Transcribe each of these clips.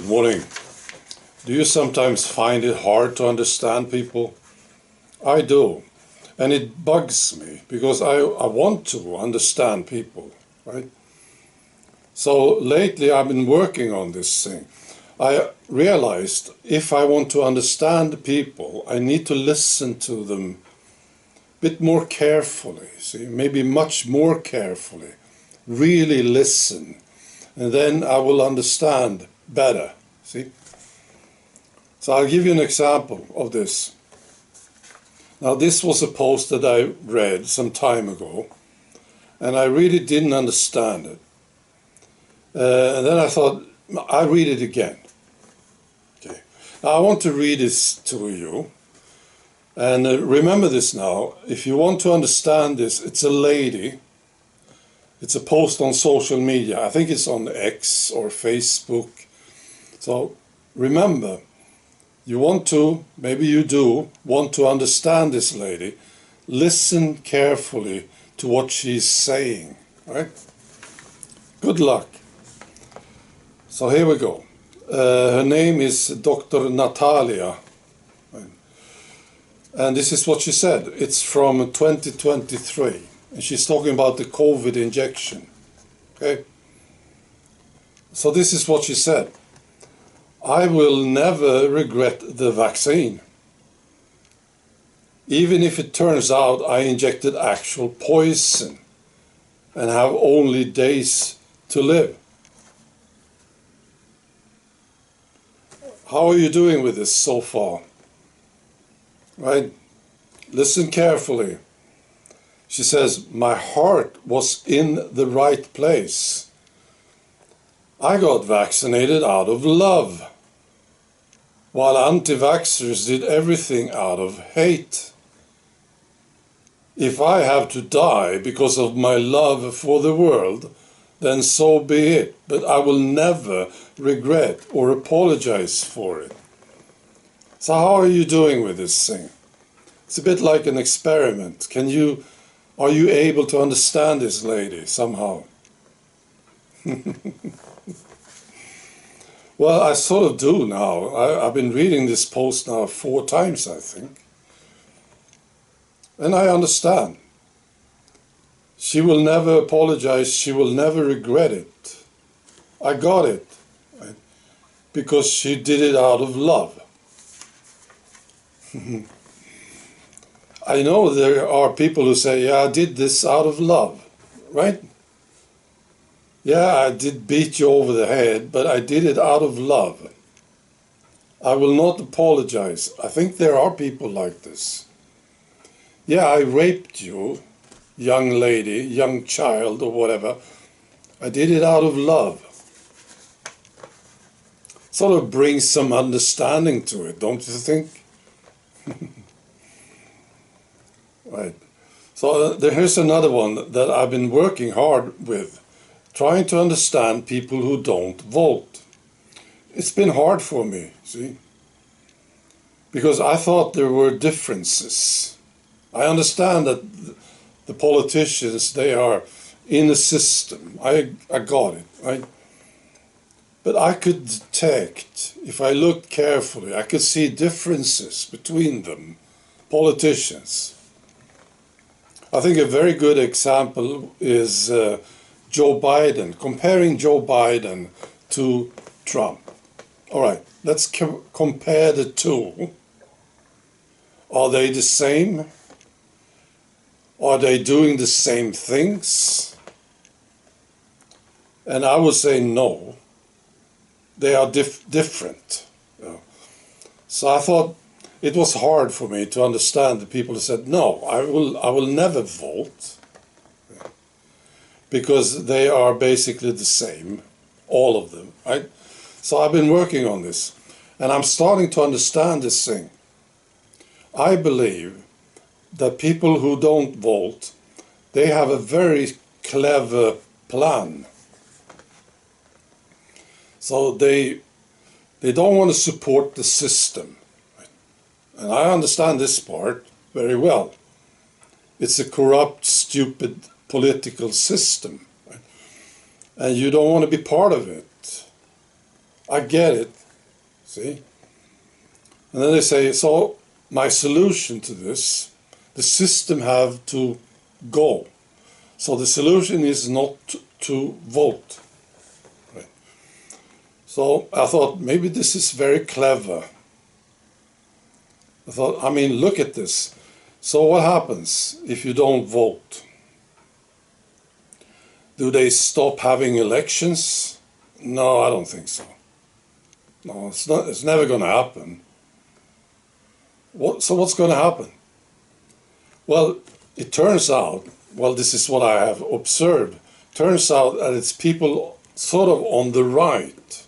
Good morning. Do you sometimes find it hard to understand people? I do. And it bugs me because I want to understand people, right? So lately I've been working on this thing. I realized if I want to understand people, I need to listen to them a bit more carefully, see, maybe much more carefully. Really listen. And then I will understand better, see? So I'll give you an example of this. Now this was a post that I read some time ago, and I really didn't understand it. And then I thought, I'll read it again. Okay. Now I want to read this to you. And remember this now, if you want to understand this, it's a lady. It's a post on social media. I think it's on X or Facebook. So remember, you want to, maybe you do, want to understand this lady. Listen carefully to what she's saying, right? Good luck. So here we go. Her name is Dr Natalia. And this is what she said. It's from 2023. And she's talking about the COVID injection. Okay? So this is what she said. I will never regret the vaccine. Even if it turns out I injected actual poison and have only days to live. How are you doing with this so far? Right? Listen carefully. She says, my heart was in the right place. I got vaccinated out of love, while anti-vaxxers did everything out of hate. If I have to die because of my love for the world, then so be it, but I will never regret or apologize for it. So how are you doing with this thing? It's a bit like an experiment. Are you able to understand this lady somehow? Well, I sort of do now. I've been reading this post now 4 times, I think. And I understand. She will never apologize. She will never regret it. I got it. Right? Because she did it out of love. I know there are people who say, yeah, I did this out of love. Right? Yeah, I did beat you over the head, but I did it out of love. I will not apologize. I think there are people like this. Yeah, I raped you, young lady, young child, or whatever. I did it out of love. Sort of brings some understanding to it, don't you think? Right. So here's another one that I've been working hard with. Trying to understand people who don't vote. It's been hard for me, see? Because I thought there were differences. I understand that the politicians, they are in a system. I got it, right? But I could detect, if I looked carefully, I could see differences between them, politicians. I think a very good example is Joe Biden, comparing Joe Biden to Trump. All right, let's compare the two. Are they the same? Are they doing the same things? And I would say no. They are different. So I thought it was hard for me to understand the people who said, no, I will never vote. Because they are basically the same, all of them, right? So I've been working on this, and I'm starting to understand this thing. I believe that people who don't vote, they have a very clever plan. So they don't want to support the system. Right? And I understand this part very well. It's a corrupt, stupid political system, right? And you don't want to be part of it. I get it, see? And then they say, so my solution to this, the system have to go. So the solution is not to vote. Right? So I thought, maybe this is very clever. I thought, I mean, look at this. So what happens if you don't vote? Do they stop having elections? No, I don't think so. No, it's not. It's never going to happen. So what's going to happen? Well, it turns out, well, this is what I have observed. Turns out that it's people sort of on the right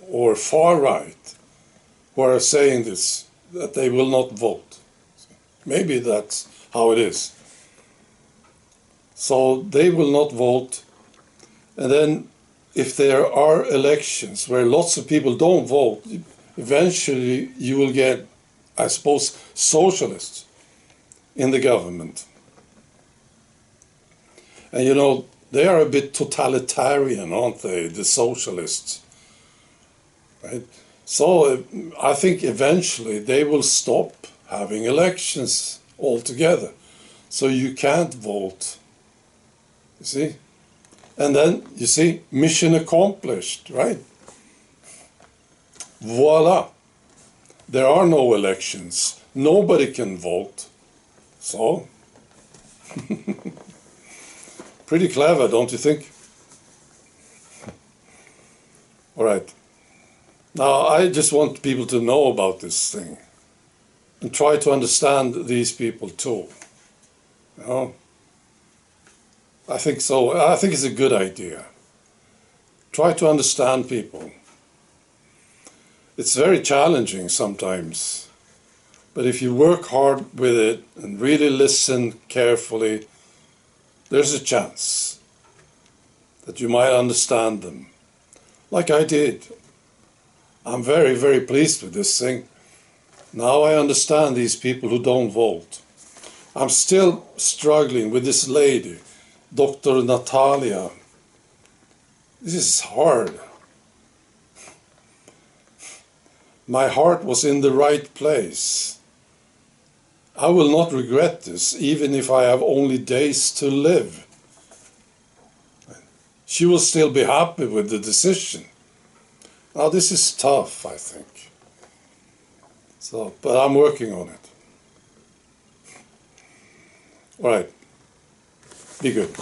or far right who are saying this, that they will not vote. Maybe that's how it is. So they will not vote, and then if there are elections where lots of people don't vote, eventually you will get, I suppose, socialists in the government. And you know, they are a bit totalitarian, aren't they, the socialists? Right? So I think eventually they will stop having elections altogether. So you can't vote. You see? And then, you see, mission accomplished, right? Voila. There are no elections. Nobody can vote. So, pretty clever, don't you think? All right. Now, I just want people to know about this thing and try to understand these people too. You know? I think so. I think it's a good idea. Try to understand people. It's very challenging sometimes, but if you work hard with it and really listen carefully, there's a chance that you might understand them, like I did. I'm very, very pleased with this thing. Now I understand these people who don't vote. I'm still struggling with this lady, Dr. Natalia. This is hard. My heart was in the right place. I will not regret this, even if I have only days to live. She will still be happy with the decision. Now this is tough, I think. So, but I'm working on it. All right. Be good.